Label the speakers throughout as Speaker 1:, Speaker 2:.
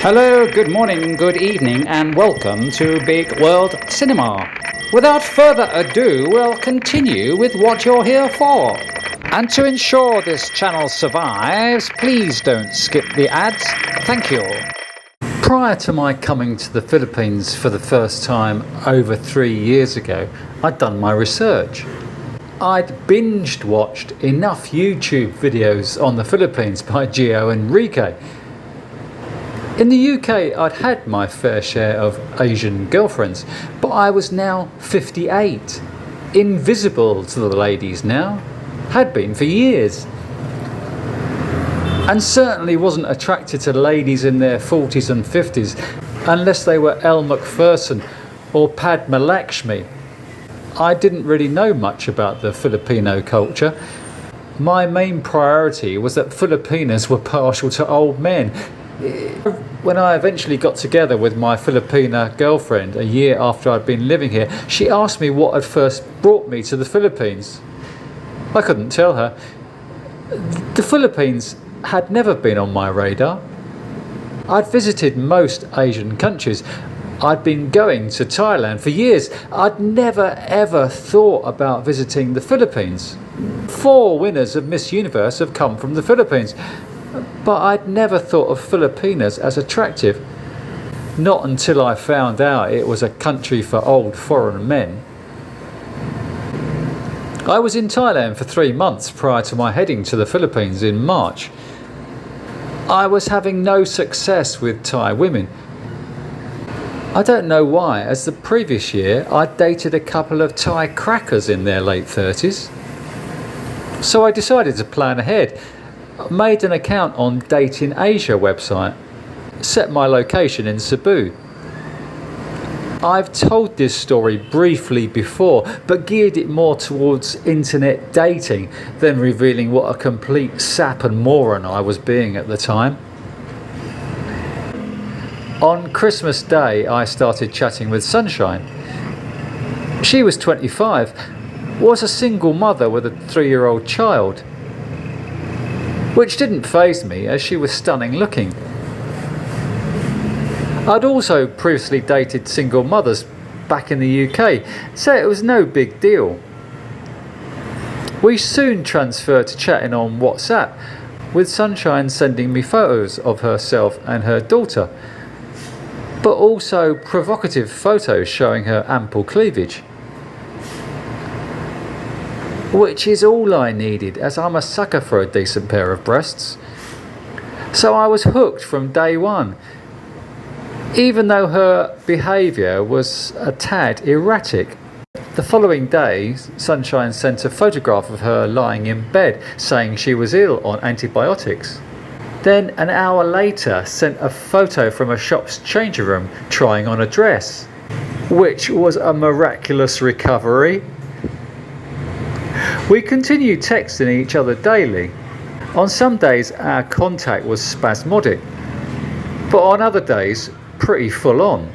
Speaker 1: Hello, good morning, good evening, and welcome to Big World Cinema. Without further ado, we'll continue with what you're here for. And to ensure this channel survives, please don't skip the ads. Thank you. Prior to my coming to the Philippines for the first time over 3 years ago, I'd done my research. I'd binged watched enough YouTube videos on the Philippines by Gio Enrique. In the UK, I'd had my fair share of Asian girlfriends, but I was now 58. Invisible to the ladies now. Had been for years. And certainly wasn't attracted to ladies in their 40s and 50s, unless they were Elle Macpherson or Padma Lakshmi. I didn't really know much about the Filipino culture. My main priority was that Filipinas were partial to old men. When I eventually got together with my Filipina girlfriend a year after I'd been living here, she asked me what had first brought me to the Philippines. I couldn't tell her. The Philippines had never been on my radar. I'd visited most Asian countries. I'd been going to Thailand for years. I'd never ever thought about visiting the Philippines. 4 winners of Miss Universe have come from the Philippines. But I'd never thought of Filipinas as attractive. Not until I found out it was a country for old foreign men. I was in Thailand for 3 months prior to my heading to the Philippines in March. I was having no success with Thai women. I don't know why, as the previous year I'd dated a couple of Thai crackers in their late 30s. So I decided to plan ahead. Made an account on Dating Asia website, set my location in Cebu. I've told this story briefly before, but geared it more towards internet dating than revealing what a complete sap and moron I was being at the time. On Christmas Day, I started chatting with Sunshine. She was 25, was a single mother with a 3-year-old child, which didn't faze me as she was stunning looking. I'd also previously dated single mothers back in the UK, so it was no big deal. We soon transferred to chatting on WhatsApp, with Sunshine sending me photos of herself and her daughter, but also provocative photos showing her ample cleavage. Which is all I needed, as I'm a sucker for a decent pair of breasts. So I was hooked from day one, even though her behaviour was a tad erratic. The following day, Sunshine sent a photograph of her lying in bed, saying she was ill on antibiotics. Then an hour later sent a photo from a shop's changing room trying on a dress, which was a miraculous recovery. We continued texting each other daily. On some days our contact was spasmodic, but on other days pretty full on.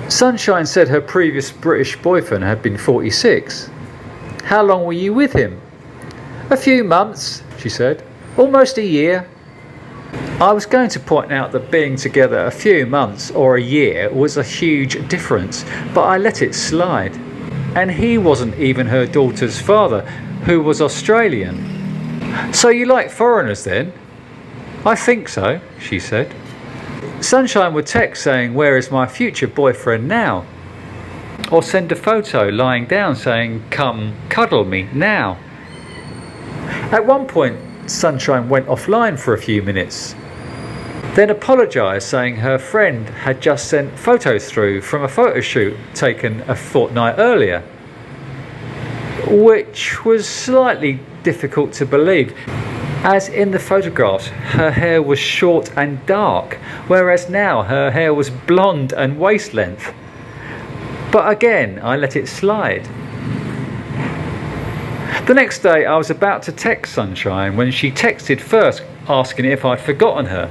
Speaker 1: Sunshine said her previous British boyfriend had been 46. How long were you with him? A few months, she said. Almost a year. I was going to point out that being together a few months or a year was a huge difference, but I let it slide. And he wasn't even her daughter's father, who was Australian. So you like foreigners then? I think so, she said. Sunshine would text saying, "Where is my future boyfriend now?" Or send a photo lying down saying, "Come cuddle me now." At one point, Sunshine went offline for a few minutes, then apologised, saying her friend had just sent photos through from a photo shoot taken a fortnight earlier, which was slightly difficult to believe, as in the photographs her hair was short and dark, whereas now her hair was blonde and waist length. But again, I let it slide. The next day I was about to text Sunshine when she texted first asking if I'd forgotten her.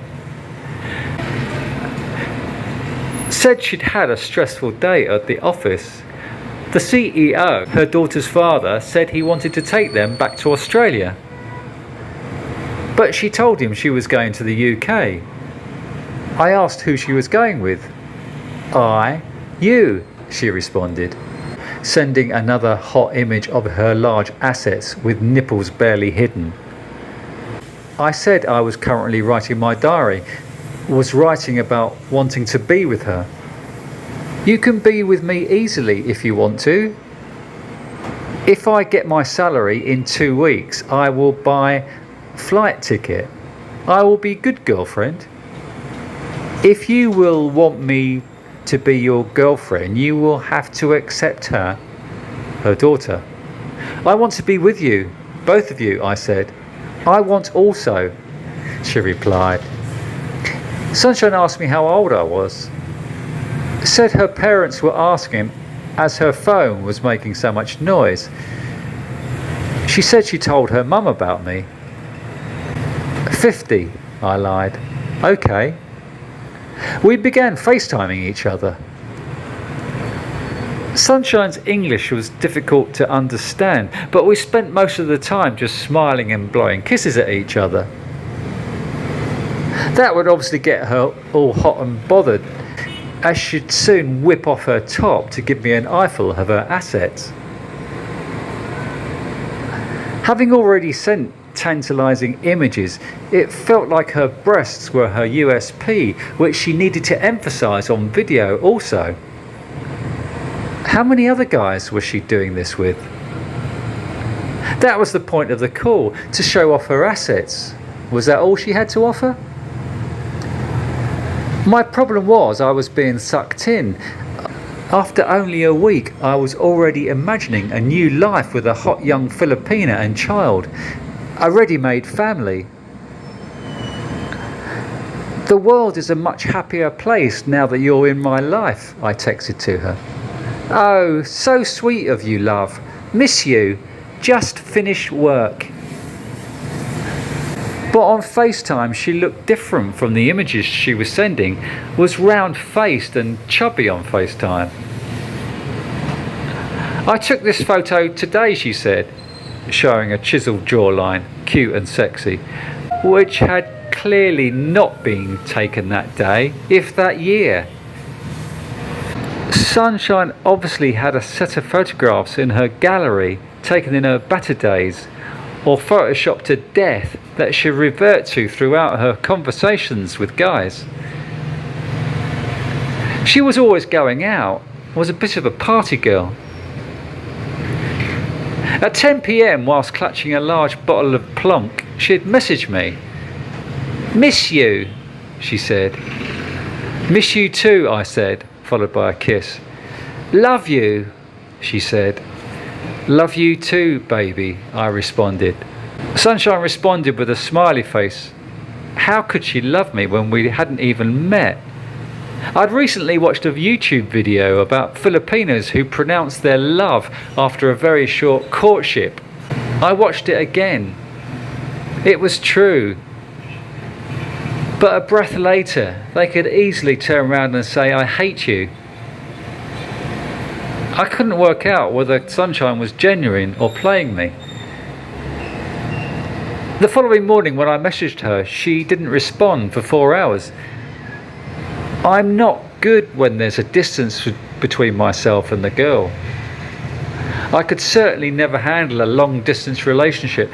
Speaker 1: Said she'd had a stressful day at the office. The CEO, her daughter's father, said he wanted to take them back to Australia. But she told him she was going to the UK. I asked who she was going with. You, she responded, sending another hot image of her large assets with nipples barely hidden. I said I was currently writing my diary, was writing about wanting to be with her. You can be with me easily if you want to. If I get my salary in 2 weeks, I will buy flight ticket. I will be good girlfriend. If you will want me to be your girlfriend, you will have to accept her daughter. I want to be with you, both of you, I said. I want also, she replied. Sunshine asked me how old I was. Said her parents were asking as her phone was making so much noise. She said she told her mum about me. 50, I lied. Okay. We began FaceTiming each other. Sunshine's English was difficult to understand, but we spent most of the time just smiling and blowing kisses at each other. That would obviously get her all hot and bothered, as she'd soon whip off her top to give me an eyeful of her assets. Having already sent tantalising images, it felt like her breasts were her USP, which she needed to emphasise on video also. How many other guys was she doing this with? That was the point of the call, to show off her assets. Was that all she had to offer? My problem was I was being sucked in. After only a week, I was already imagining a new life with a hot young Filipina and child, a ready-made family. The world is a much happier place now that you're in my life, I texted to her. Oh, so sweet of you, love. Miss you. Just finished work. But on FaceTime she looked different from the images she was sending, was round-faced and chubby on FaceTime. I took this photo today, she said, showing a chiseled jawline, cute and sexy, which had clearly not been taken that day, if that year. Sunshine obviously had a set of photographs in her gallery taken in her better days, or photoshopped to death, that she'd revert to throughout her conversations with guys. She was always going out, was a bit of a party girl. At 10 p.m, whilst clutching a large bottle of plonk, she'd message me. Miss you, she said. Miss you too, I said, followed by a kiss. Love you, she said. Love you too, baby, I responded. Sunshine responded with a smiley face. How could she love me when we hadn't even met? I'd recently watched a YouTube video about Filipinos who pronounced their love after a very short courtship. I watched it again. It was true. But a breath later, they could easily turn around and say, I hate you. I couldn't work out whether Sunshine was genuine or playing me. The following morning when I messaged her, she didn't respond for 4 hours. I'm not good when there's a distance between myself and the girl. I could certainly never handle a long distance relationship,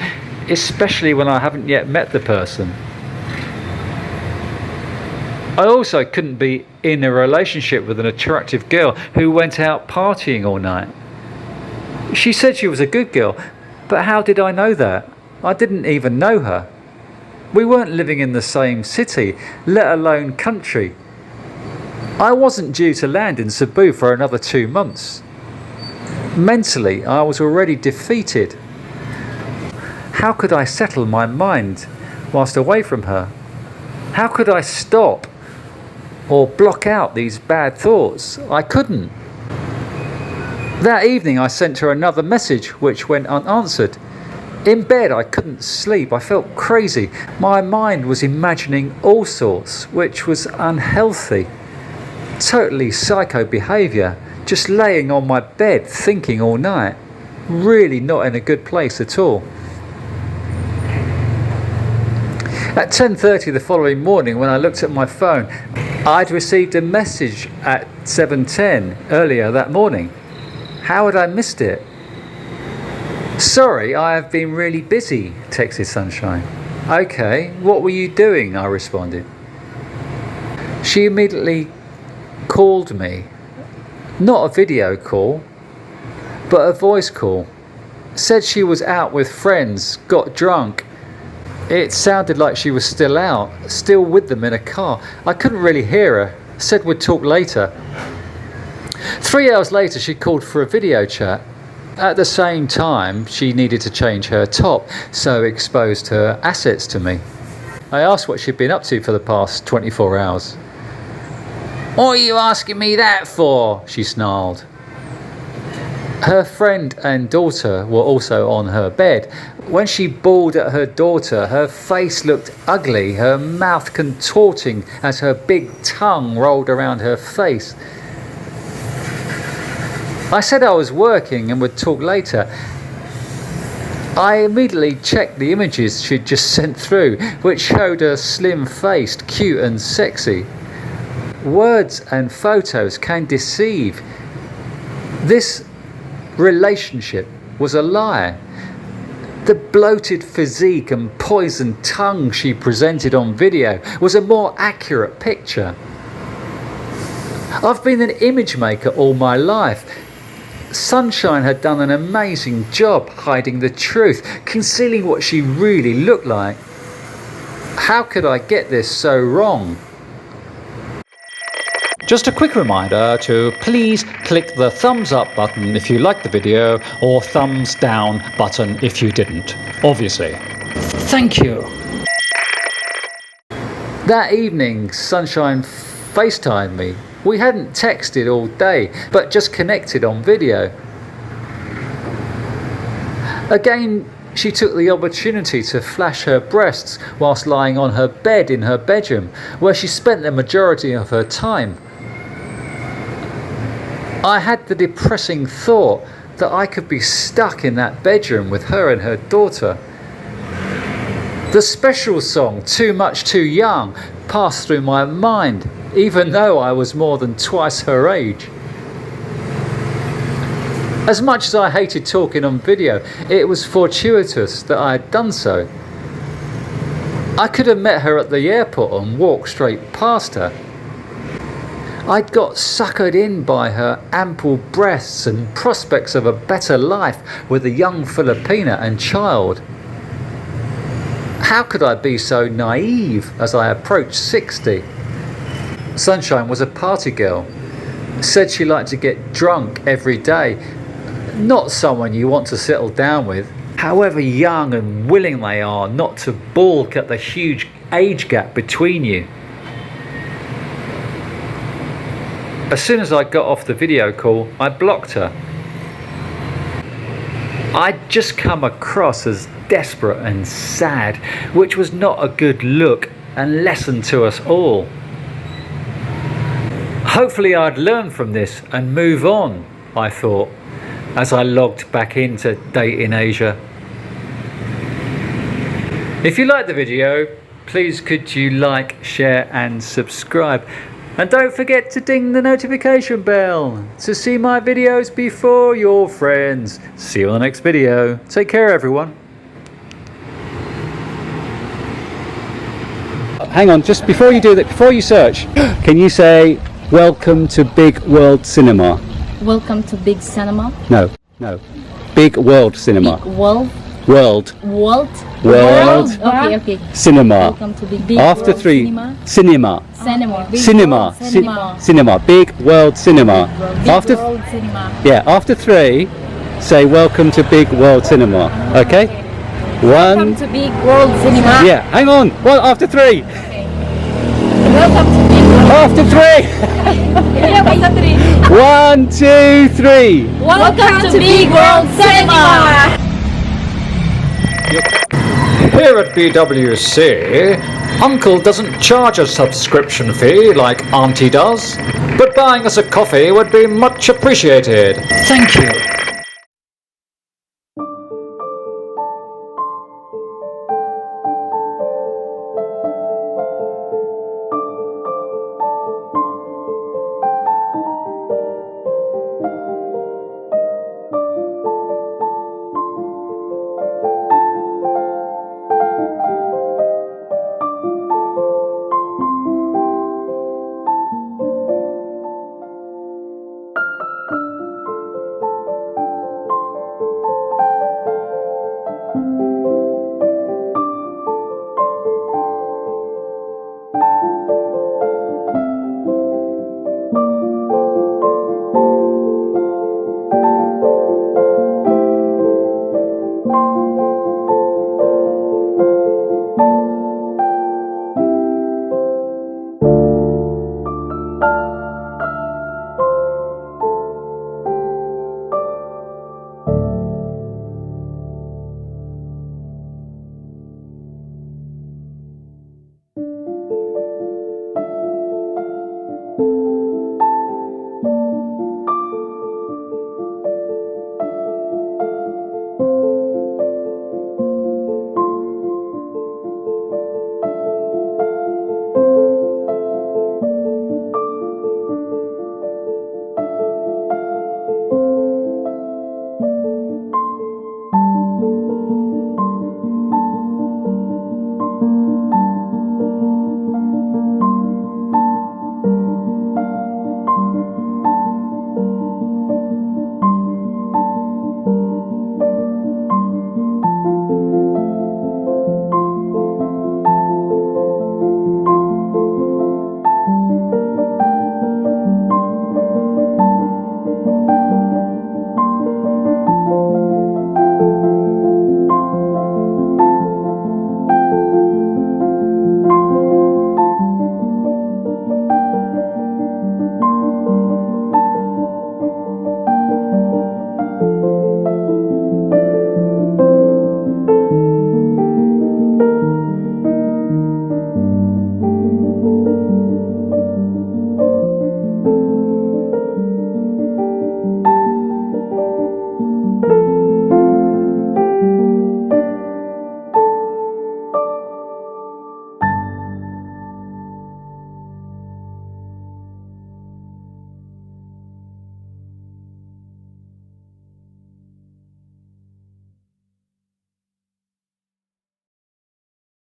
Speaker 1: especially when I haven't yet met the person. I also couldn't be in a relationship with an attractive girl who went out partying all night. She said she was a good girl, but how did I know that? I didn't even know her. We weren't living in the same city, let alone country. I wasn't due to land in Cebu for another 2 months. Mentally, I was already defeated. How could I settle my mind whilst away from her? How could I stop or block out these bad thoughts? I couldn't. That evening I sent her another message which went unanswered. In bed I couldn't sleep, I felt crazy. My mind was imagining all sorts, which was unhealthy. Totally psycho behaviour, just laying on my bed thinking all night. Really not in a good place at all. At 10:30 the following morning, when I looked at my phone, I'd received a message at 7:10 earlier that morning. How had I missed it? "Sorry, I have been really busy," texted Sunshine. "Okay, what were you doing?" I responded. She immediately called me. Not a video call, but a voice call. Said she was out with friends, got drunk. It sounded like she was still out, still with them in a car. I couldn't really hear her. Said we'd talk later. 3 hours later she called for a video chat. At the same time she needed to change her top, so exposed her assets to me. I asked what she'd been up to for the past 24 hours. "What are you asking me that for?" she snarled. Her friend and daughter were also on her bed. When she bawled at her daughter, her face looked ugly, her mouth contorting as her big tongue rolled around her face. I said I was working and would talk later. I immediately checked the images she'd just sent through, which showed her slim-faced, cute and sexy. Words and photos can deceive. This relationship was a lie. The bloated physique and poisoned tongue she presented on video was a more accurate picture. I've been an image maker all my life. Sunshine had done an amazing job hiding the truth, concealing what she really looked like. How could I get this so wrong? Just a quick reminder to please click the thumbs up button if you liked the video, or thumbs down button if you didn't, obviously. Thank you. That evening, Sunshine FaceTimed me. We hadn't texted all day, but just connected on video. Again, she took the opportunity to flash her breasts whilst lying on her bed in her bedroom, where she spent the majority of her time. I had the depressing thought that I could be stuck in that bedroom with her and her daughter. The special song, Too Much Too Young, passed through my mind, even though I was more than twice her age. As much as I hated talking on video, it was fortuitous that I had done so. I could have met her at the airport and walked straight past her. I'd got suckered in by her ample breasts and prospects of a better life with a young Filipina and child. How could I be so naive as I approached 60? Sunshine was a party girl. Said she liked to get drunk every day. Not someone you want to settle down with, however young and willing they are not to balk at the huge age gap between you. As soon as I got off the video call, I blocked her. I'd just come across as desperate and sad, which was not a good look and lesson to us all. Hopefully I'd learn from this and move on, I thought, as I logged back into Dating Asia. If you liked the video, please could you like, share and subscribe. And don't forget to ding the notification bell to see my videos before your friends. See you on the next video. Take care, everyone.
Speaker 2: Hang on, just before you do that, before you search, can you say, "Welcome to Big World Cinema"?
Speaker 3: Welcome to Big Cinema.
Speaker 2: No. Big World Cinema.
Speaker 3: Big World.
Speaker 2: World.
Speaker 3: Okay.
Speaker 2: Cinema.
Speaker 3: Welcome to the Big
Speaker 2: After
Speaker 3: World
Speaker 2: three.
Speaker 3: Cinema.
Speaker 2: Cinema.
Speaker 3: Big
Speaker 2: Cinema.
Speaker 3: World Cinema.
Speaker 2: Cinema. Big World Cinema.
Speaker 3: Big
Speaker 2: After
Speaker 3: World Cinema.
Speaker 2: yeah, after three, say welcome to Big World Cinema. Okay?
Speaker 3: Welcome
Speaker 2: One.
Speaker 3: to Big World Cinema.
Speaker 2: Yeah. Hang on. Well, after three.
Speaker 3: Welcome to Big World.
Speaker 2: After three.
Speaker 3: After three.
Speaker 2: 1, 2, 3.
Speaker 3: Welcome to Big World Cinema.
Speaker 1: Here at BWC, Uncle doesn't charge a subscription fee like Auntie does, but buying us a coffee would be much appreciated. Thank you.